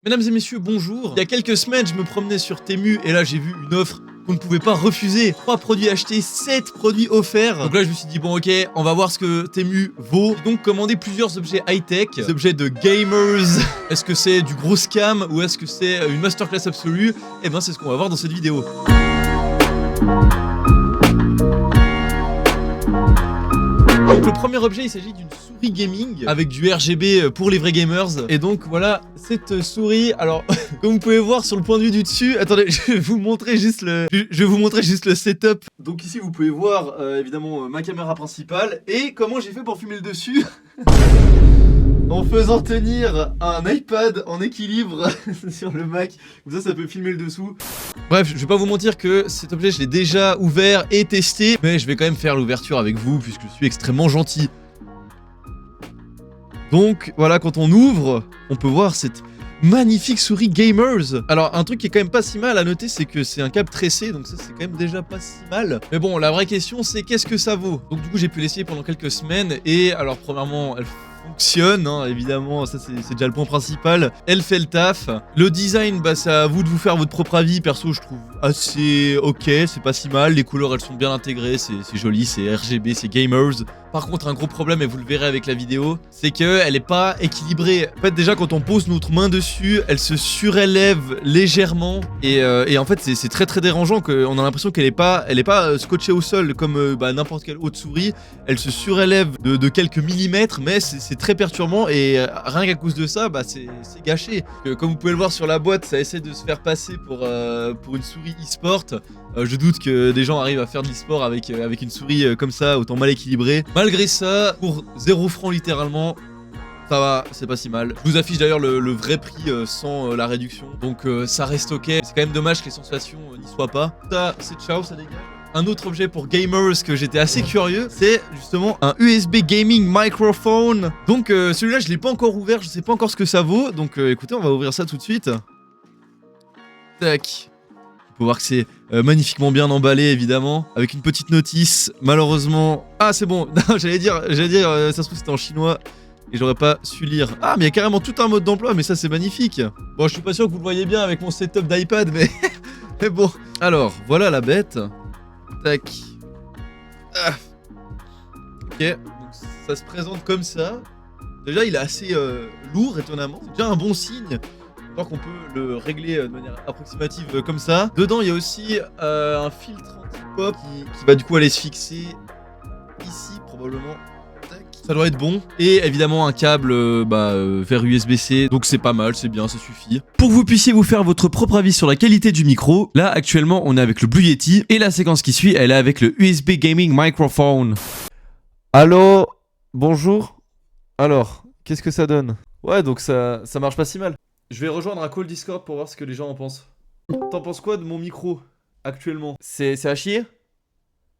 Mesdames et messieurs, bonjour. Il y a quelques semaines, je me promenais sur Temu et là j'ai vu une offre qu'on ne pouvait pas refuser. 3 produits achetés, 7 produits offerts. Donc là je me suis dit bon ok, on va voir ce que Temu vaut. J'ai donc commandé plusieurs objets high-tech, des objets de gamers. Est-ce que c'est du gros scam ou est-ce que c'est une masterclass absolue? Eh ben c'est ce qu'on va voir dans cette vidéo. Donc le premier objet, il s'agit d'une souris gaming avec du RGB pour les vrais gamers. Et donc voilà cette souris. Alors comme vous pouvez voir sur le point de vue du dessus, attendez, je vais vous montrer juste le setup. Donc ici vous pouvez voir évidemment ma caméra principale et comment j'ai fait pour filmer le dessus. En faisant tenir un iPad en équilibre sur le Mac, comme ça peut filmer le dessous. Bref, je vais pas vous mentir que cet objet je l'ai déjà ouvert et testé, mais je vais quand même faire l'ouverture avec vous puisque je suis extrêmement gentil. Donc voilà, quand on ouvre, on peut voir cette magnifique souris gamers. Alors un truc qui est quand même pas si mal à noter, c'est que c'est un câble tressé, donc ça c'est quand même déjà pas si mal. Mais bon, la vraie question c'est qu'est-ce que ça vaut? Donc du coup j'ai pu l'essayer pendant quelques semaines et alors premièrement elle fonctionne, hein, évidemment, ça c'est déjà le point principal. Elle fait le taf. Le design, bah c'est à vous de vous faire votre propre avis. Perso, je trouve assez ok, c'est pas si mal. Les couleurs, elles sont bien intégrées, c'est joli, c'est RGB, c'est gamers. Par contre, un gros problème, et vous le verrez avec la vidéo, c'est qu'elle est pas équilibrée. En fait, déjà, quand on pose notre main dessus, elle se surélève légèrement. Et en fait, c'est très très dérangeant qu'on a l'impression qu'elle est pas scotchée au sol comme n'importe quelle autre souris. Elle se surélève de quelques millimètres, mais c'est très perturbant. Et rien qu'à cause de ça, bah, c'est gâché. Comme vous pouvez le voir sur la boîte, ça essaie de se faire passer pour une souris e-sport. Je doute que des gens arrivent à faire de l'e-sport avec une souris comme ça, autant mal équilibrée. Malgré ça, pour 0 francs littéralement, ça va, c'est pas si mal. Je vous affiche d'ailleurs le vrai prix sans la réduction. Donc ça reste ok. C'est quand même dommage que les sensations n'y soient pas. Ça, c'est ciao, ça dégage. Un autre objet pour gamers que j'étais assez curieux, c'est justement un USB gaming microphone. Donc celui-là, je l'ai pas encore ouvert, je sais pas encore ce que ça vaut. Donc écoutez, on va ouvrir ça tout de suite. Tac. Faut voir que c'est magnifiquement bien emballé évidemment, avec une petite notice. Malheureusement, ah c'est bon. Non, j'allais dire, ça se trouve c'était en chinois et j'aurais pas su lire. Ah mais il y a carrément tout un mode d'emploi, mais ça c'est magnifique. Bon, je suis pas sûr que vous le voyez bien avec mon setup d'iPad, mais mais bon. Alors voilà la bête. Tac. Ah. Ok, donc ça se présente comme ça. Déjà il est assez lourd étonnamment. C'est déjà un bon signe. Voir qu'on peut le régler de manière approximative comme ça. Dedans, il y a aussi un filtre anti-pop qui va du coup aller se fixer ici probablement. Tac. Ça doit être bon. Et évidemment un câble vers USB-C. Donc c'est pas mal, c'est bien, ça suffit. Pour que vous puissiez vous faire votre propre avis sur la qualité du micro, là actuellement on est avec le Blue Yeti. Et la séquence qui suit, elle est avec le USB Gaming Microphone. Allô? Bonjour? Alors, qu'est-ce que ça donne? Ouais, donc ça marche pas si mal. Je vais rejoindre un call Discord pour voir ce que les gens en pensent. T'en penses quoi de mon micro actuellement? C'est à chier?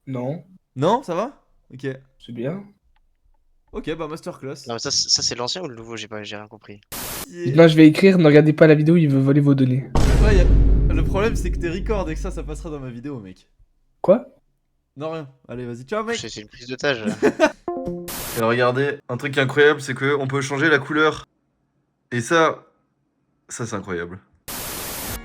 Non, Non, ça va? Ok. c'est bien. Ok, bah masterclass. Non, mais ça c'est l'ancien ou le nouveau? J'ai rien compris. Là, je vais écrire, ne regardez pas la vidéo, il veut voler vos données. Ouais, le problème c'est que t'es record et que ça passera dans ma vidéo, mec. Quoi? Non, rien. Allez, vas-y, ciao, mec. C'est une prise d'otage. Et regardez, un truc incroyable, c'est qu'on peut changer la couleur. Et ça c'est incroyable.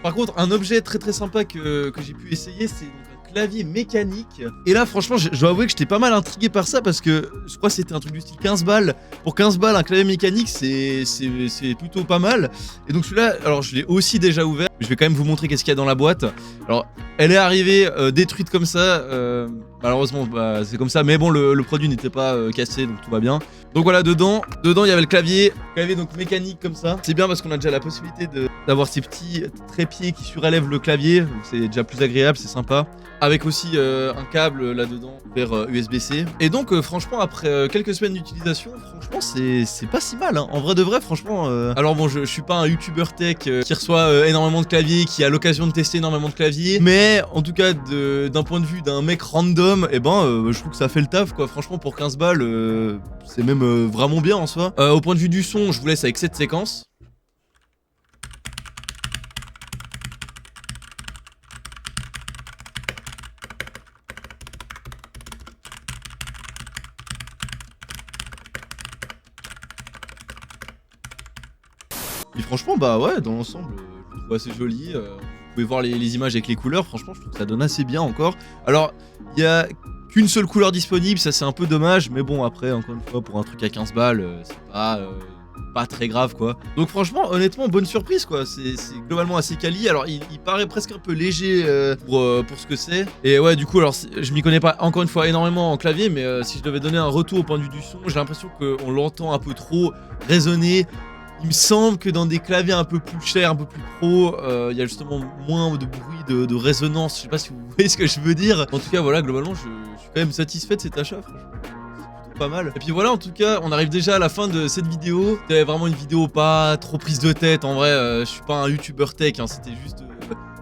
Par contre, un objet très très sympa que j'ai pu essayer, c'est donc un clavier mécanique. Et là, franchement, je dois avouer que j'étais pas mal intrigué par ça parce que je crois que c'était un truc du style 15 balles. Pour 15 balles, un clavier mécanique, c'est plutôt pas mal. Et donc celui-là, alors je l'ai aussi déjà ouvert. Je vais quand même vous montrer qu'est-ce qu'il y a dans la boîte. Alors, elle est arrivée détruite comme ça. Malheureusement, bah, c'est comme ça. Mais bon, le produit n'était pas cassé, donc tout va bien. Donc voilà, dedans, il y avait le clavier donc mécanique comme ça. C'est bien parce qu'on a déjà la possibilité d'avoir ces petits trépieds qui surélèvent le clavier. Donc c'est déjà plus agréable, c'est sympa. Avec aussi un câble là-dedans vers USB-C. Et donc franchement, après quelques semaines d'utilisation, franchement c'est pas si mal, hein. En vrai de vrai, franchement. Alors bon, je suis pas un YouTuber tech qui reçoit énormément de claviers, qui a l'occasion de tester énormément de claviers. Mais en tout cas, d'un point de vue d'un mec random, et je trouve que ça fait le taf quoi. Franchement, pour 15 balles, c'est même vraiment bien en soi. Au point de vue du son, je vous laisse avec cette séquence. Et franchement, bah ouais, dans l'ensemble, je le trouve assez joli. Vous pouvez voir les images avec les couleurs, franchement, je trouve que ça donne assez bien encore. Alors, il y a qu'une seule couleur disponible, ça c'est un peu dommage, mais bon, après, encore une fois, pour un truc à 15 balles, c'est pas très grave quoi. Donc franchement, honnêtement, bonne surprise quoi. C'est globalement assez quali. Alors il paraît presque un peu léger pour ce que c'est. Et ouais, du coup, alors je m'y connais pas encore une fois énormément en clavier, mais si je devais donner un retour au point de vue du son, j'ai l'impression qu'on l'entend un peu trop résonner. Il me semble que dans des claviers un peu plus chers, un peu plus pro, il y a justement moins de bruit, de résonance. Je sais pas si vous voyez ce que je veux dire. En tout cas, voilà, globalement, je suis quand même satisfait de cet achat, franchement. Pas mal. Et puis voilà, en tout cas, on arrive déjà à la fin de cette vidéo. C'était vraiment une vidéo pas trop prise de tête. En vrai, je suis pas un youtubeur tech, hein, c'était juste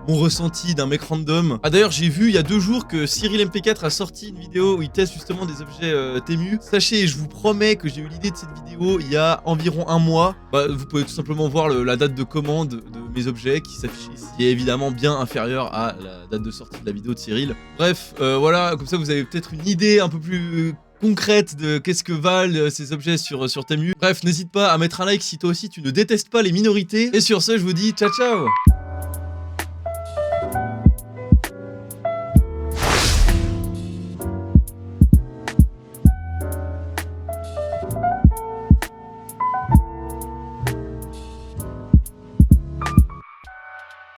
mon ressenti d'un mec random. Ah d'ailleurs, j'ai vu il y a 2 jours que CyrilMP4 a sorti une vidéo où il teste justement des objets Temu. Sachez, je vous promets que j'ai eu l'idée de cette vidéo il y a environ 1 mois. Bah, vous pouvez tout simplement voir la date de commande de mes objets qui s'affiche ici, qui est évidemment bien inférieure à la date de sortie de la vidéo de Cyril. Bref, voilà, comme ça vous avez peut-être une idée un peu plus concrète de qu'est-ce que valent ces objets sur Temu. Bref, n'hésite pas à mettre un like si toi aussi tu ne détestes pas les minorités. Et sur ce, je vous dis ciao ciao.